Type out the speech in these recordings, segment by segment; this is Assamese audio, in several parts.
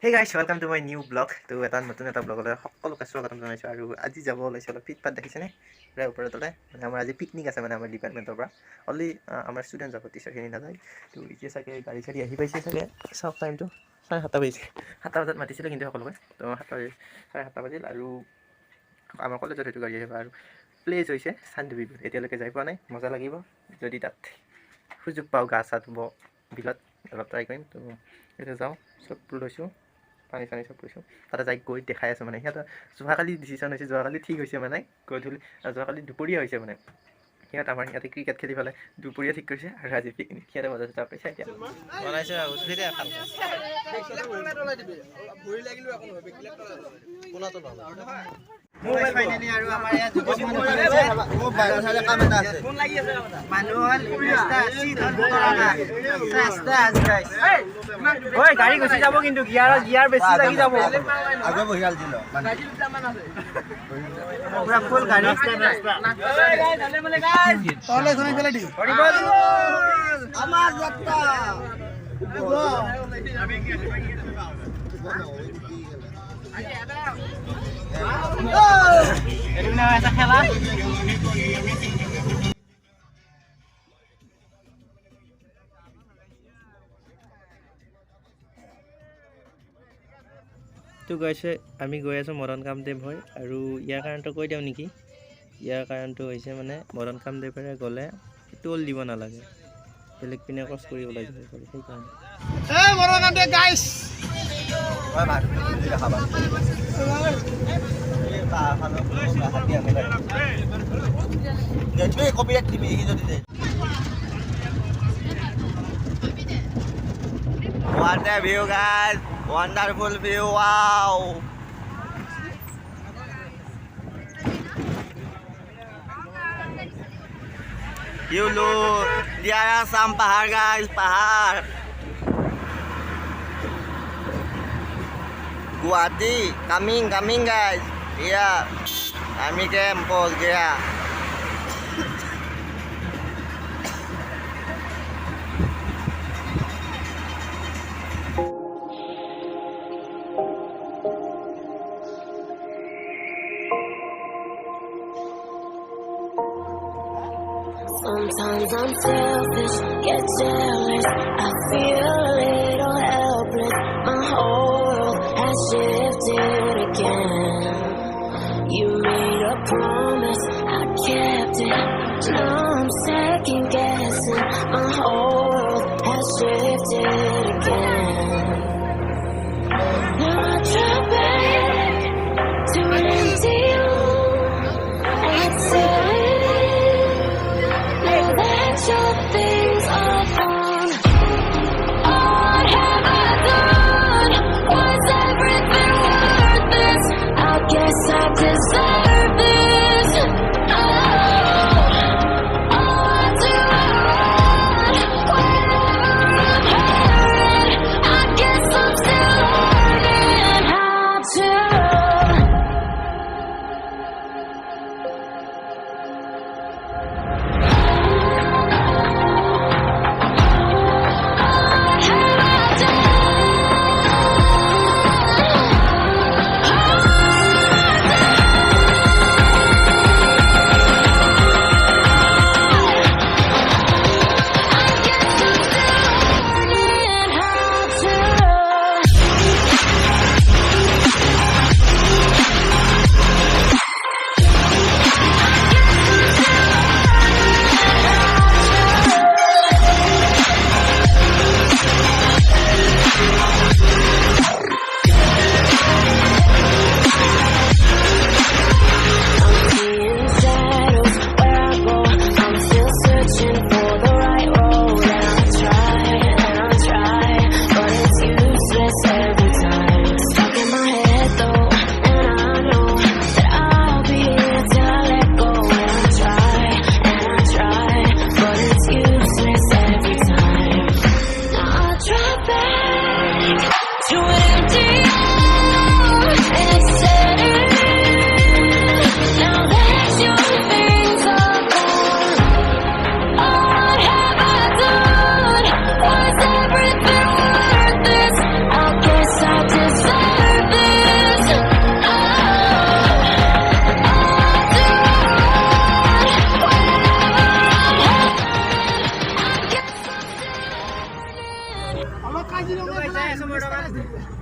Hey guys, welcome to my new vlog. তো এটা নতুন এটা ব্লগলৈ সকলোকে স্বাগতম জনাইছোঁ আৰু আজি যাব ওলাইছোঁ অলপ ফিটপাথ দেখিছেনে প্ৰায় ওপৰৰ তলে মানে আমাৰ আজি পিকনিক আছে মানে আমাৰ ডিপাৰ্টমেণ্টৰ পৰা অনলি আমাৰ ষ্টুডেণ্ট যাব টিচাৰখিনি নাযায় তো এতিয়া চাগে গাড়ী চাড়ী আহি পাইছে চাগে চাওক টাইমটো 7:30 বাজিছে 7টা বজাত মাতিছিলে কিন্তু সকলোকে তো 7:30 বাজিল আৰু আমাৰ কলেজত সেইটো গাড়ী আহিব আৰু প্লেচ হৈছে চান্দুবি বিল এতিয়ালৈকে যাই পোৱা নাই মজা লাগিব যদি তাত সুযোগ পাওঁ গা চা ধুব বিলত অলপ ট্ৰাই কৰিম তো এতিয়া যাওঁ চব লৈছোঁ পানী চানী চব কৰিছোঁ তাতে যাই গৈ দেখাই আছোঁ মানে সিহঁতৰ যোৱাকালি ডিচিশ্যন হৈছে যোৱাকালি ঠিক হৈছে মানে গধূলি যোৱাকালি দুপৰীয়া হৈছে মানে সিহঁত আমাৰ ইয়াতে ক্ৰিকেট খেলি পেলাই দুপৰীয়া ঠিক কৰিছে আৰু আজি পিকনিক সিহঁতে মজা চজা পাইছে এতিয়া বনাইছে মোবাইল ফাইনেলি আৰু আমাৰ ইয়াত যুৱক মানুহ আছে মোবাইল চালে কাম এটা আছে ফোন লাগি আছে মানুহল ইনভেস্টাৰ সিধন কৰা সস্তা আজি গাইস ওই গাড়ী গুচি যাব কিন্তু গিয়াৰ বেছি লাগি যাব আগে বহিয়াল দিল গাড়ী দুটামান আছে পুৰা ফুল গাড়ী ৰাস্তা গাইস চলে মানে গাইস তলে শুনি ফেলে দি আমাৰ যাত্ৰা আমি কি আছে Ini namanya খেলা তো গৈছে আমি গৈ আছোঁ মদন কামদেৱ হয় আৰু ইয়াৰ কাৰণটো কৈ দিওঁ নেকি ইয়াৰ কাৰণটো হৈছে মানে মদন কামদেৱৰে গ'লে টোল দিব নালাগে বেলেগ পিনে ক্ৰছ কৰি ওলাই যাব পাৰি সেইকাৰণে এই মদন কামদেৱ গাইছ হয় ভাত দেখাবা What a view, guys! Wonderful view! Wow! You look, there are some pahar, guys. Pahar. Guwahati, coming, guys. Yeah, Army camp pos gaya. Sometimes I'm selfish, get jealous. I feel a little helpless. My whole world has shifted again. You made a promise, I kept it. Now I'm second guessing. My whole world has shifted again. Now I drop back to an empty room. Now that your things are gone, what have I done? Was everything worth this? I guess I deserve this. Oh, do I run whenever I'm hurt? I guess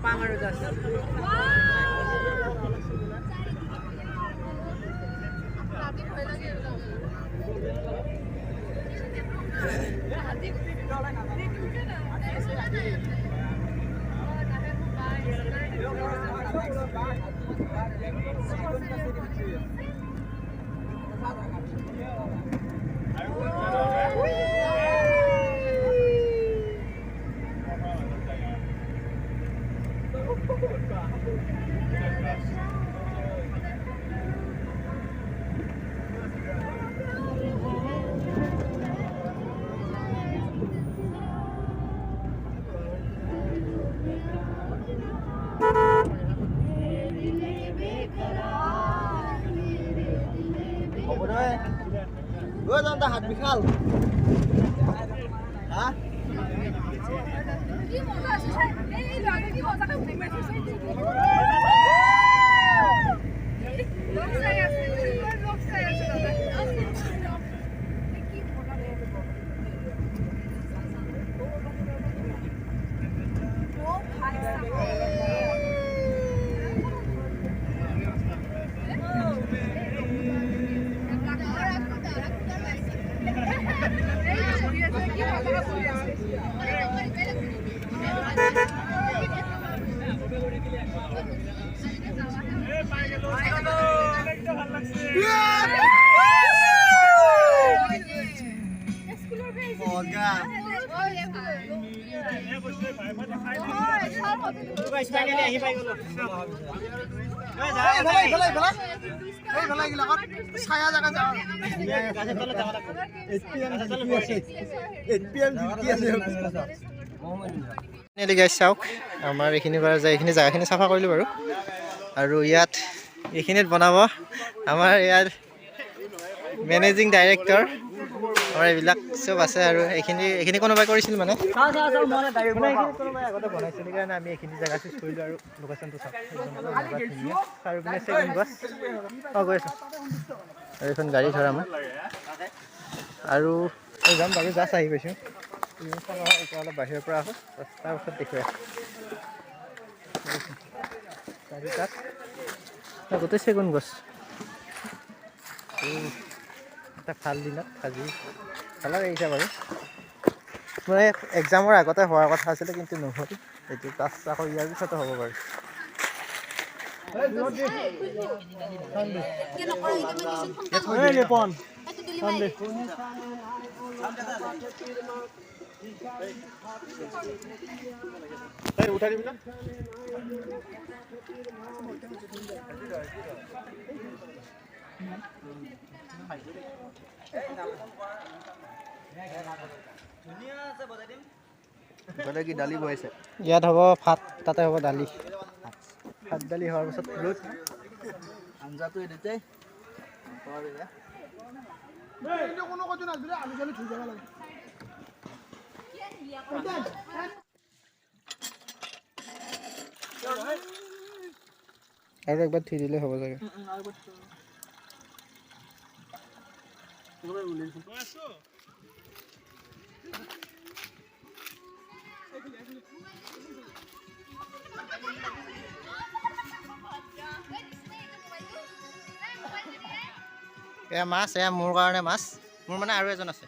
পাম আৰু জাষ্ট হাত বিশাল হা কি মজা আছে এই লাগে কি মজা কাম নেই লোক চাই আছে দাদা কি মজা ও ভাই চাওক আমাৰ এইখিনি বাৰু যে এইখিনি জেগাখিনি চাফা কৰিলোঁ বাৰু আৰু ইয়াত এইখিনিত বনাব আমাৰ ইয়াৰ মেনেজিং ডাইৰেক্টৰ আমাৰ এইবিলাক চব আছে আৰু এইখিনি কোনোবাই কৰিছিল মানে কোনোবাই আগতে বনাইছিল কাৰণে আমি এইখিনি জেগা চুজ কৰিলোঁ আৰু লোকেশ্যনটো চাওক আৰু পিনে চেগুন গছ গৈ আছোঁ আৰু এইখন গাড়ী ধৰা আমাৰ আৰু যাম বাৰু জাষ্ট আহি গৈছোঁ এতিয়া অলপ বাহিৰৰ পৰা আহোঁ তাৰপিছত দেখুৱাই চাৰিটাত গোটেই চেগুন গছ এটা ভাল দিনত আজি ভালে লাগিছে বাৰু মই এক্সামৰ আগতে হোৱাৰ কথা আছিলে কিন্তু নহ'ল এইটো ক্লাছ আকৌ ইয়াৰ পিছতো হ'ব বাৰু উঠাই দিবি না কি দালি বহাইছে ইয়াত হ'ব ভাত তাতে হ'ব দালি ভাত দালি হোৱাৰ পিছত ৰুট আঞ্জাটো এদিতে আৰু একবাৰ থৈ দিলে হ'ব চাগে এয়া মাছ এয়া মোৰ কাৰণে মাছ মোৰ মানে আৰু এজন আছে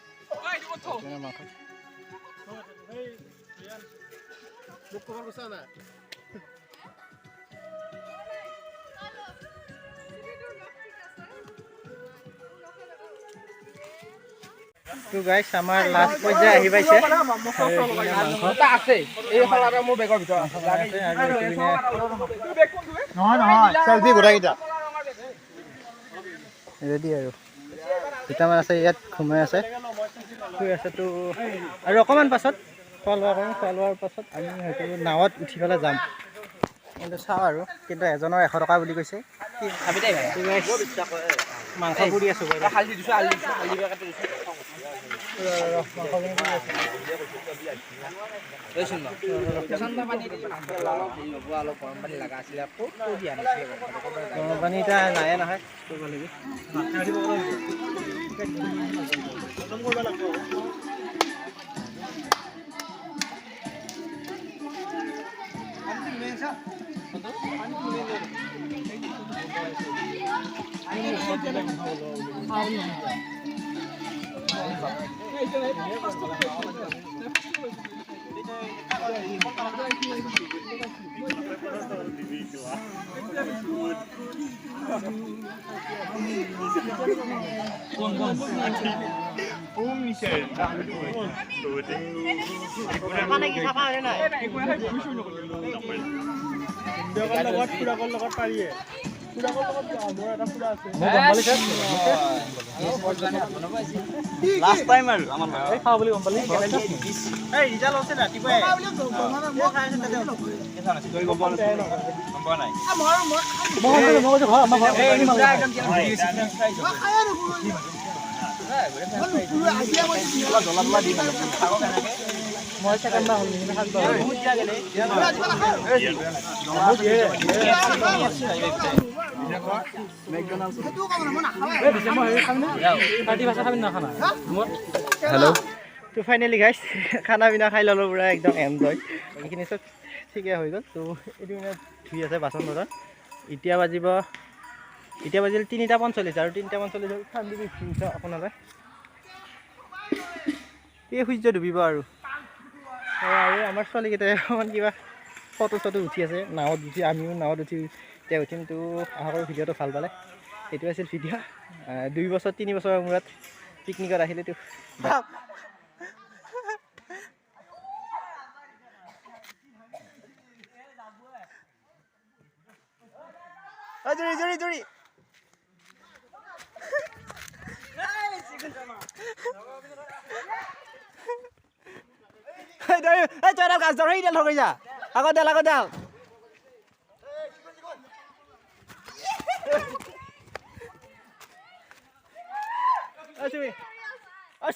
তো গাইছ আমাৰ লাষ্ট পৰ্যায় আহি পাইছে ৰেডি আৰু দুটামান আছে ইয়াত ঘুমাই আছে শুই আছে তো আৰু অকণমান পাছত খোৱা লোৱা কৰিম খোৱা লোৱাৰ পাছত আমি হয়তো নাৱত উঠি পেলাই যাম কিন্তু চাওঁ আৰু কিন্তু এজনৰ 100 টকা বুলি কৈছে মাংস পুৰি আছোঁ গৰম পানী এতিয়া নাই নহয় Last time আৰু আমাৰ এই খাও বুলি গম পালি এই ৰিজাল্ট আছে ৰাতিপুৱাই তই গম পোৱা নাই মই সেকেন্ড বা হল নি খাল তো বহুত জাগে নে হেল্ল' তো ফাইনেলি গাইছ খানা পিনা খাই ল'লোঁ পুৰা একদম এনজয় এইখিনি চব ঠিকে হৈ গ'ল তো এইটো মানে ধুই আছে বাচন বৰ্তন এতিয়া বাজিল 3টা 45 আৰু 3টা 45 হ'ল ঠাণ্ডা দিছে আপোনালোকে এই সূৰ্য ডুবিব আৰু আমাৰ ছোৱালীকেইটাই অকণমান কিবা ফটো চটো উঠি আছে নাৱত উঠি আমিও নাৱত উঠি এতিয়া উঠিম তো আশা কৰোঁ ভিডিঅ'টো ভাল পালে এইটো আছিল ভিডিঅ' 2 বছৰ 3 বছৰৰ মূৰত পিকনিকত আহিলেতো জুৰি তই গাছ ধৰি দেল হৈ যা আগত দেল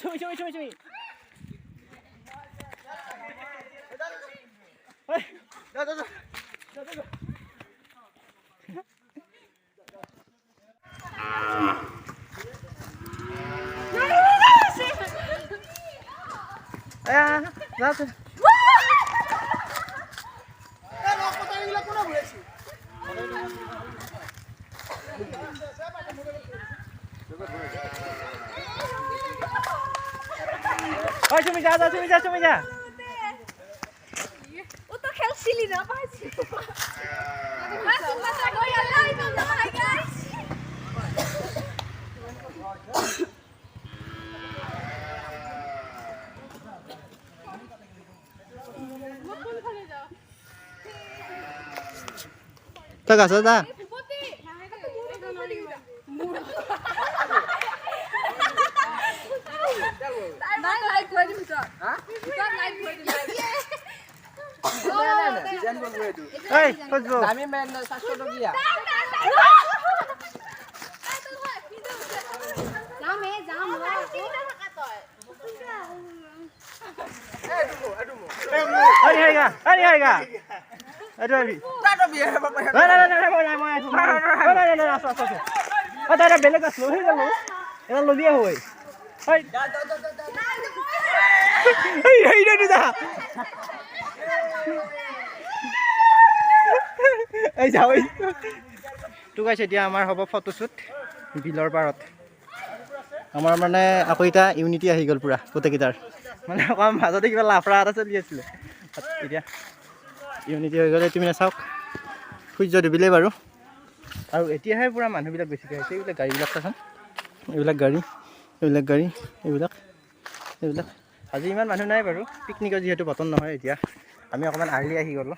চুমি চুমি যা ও তো খেলছিলি না পাইছি তই গাছ যা আমি মেন 700 টকিয়া বেলেগ আছো হৈ গ'ল এটা ললিয়া হৈ তো গাইছে এতিয়া আমাৰ হ'ব ফটোশ্বুট বিলৰ পাৰত আমাৰ মানে আকৌ এতিয়া ইউনিটি আহি গ'ল পুৰা গোটেইকেইটাৰ মানে অকণ মাজতে কিবা লাফৰা এটা চলি আছিলে এতিয়া ইউনিটি হৈ গ'লে তুমি চাওক সূৰ্য ডুবিলেই বাৰু আৰু এতিয়াহে পুৰা মানুহবিলাক বেছিকৈ আহিছে এইবিলাক গাড়ীবিলাক চাচোন এইবিলাক আজি ইমান মানুহ নাই বাৰু পিকনিকৰ যিহেতু বতন নহয় এতিয়া আমি অকণমান আৰ্লি আহি গ'লোঁ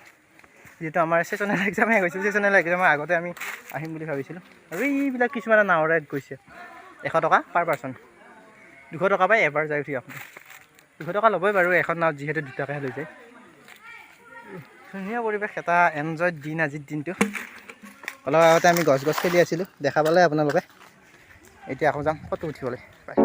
যিহেতু আমাৰ ছেছনেল এক্সাম শেষ হৈছিল ছেছনেল এক্সামৰ আগতে আমি আহিম বুলি ভাবিছিলোঁ আৰু এইবিলাক কিছুমানে নাৱৰে গৈছে 100 টকা পাৰ পাৰ্চন 200 টকা পাই এবাৰ যায় উঠি আপুনি 200 টকা ল'বই বাৰু এখন নাৱত যিহেতু 2 টকাহে লৈ যায় ধুনীয়া পৰিৱেশ এটা এনজয় দিন আজিৰ দিনটো অলপ আগতে আমি গছ খেলি আছিলোঁ দেখা পালে আপোনালোকে এতিয়া আকৌ যাম ফটো উঠিবলৈ বাই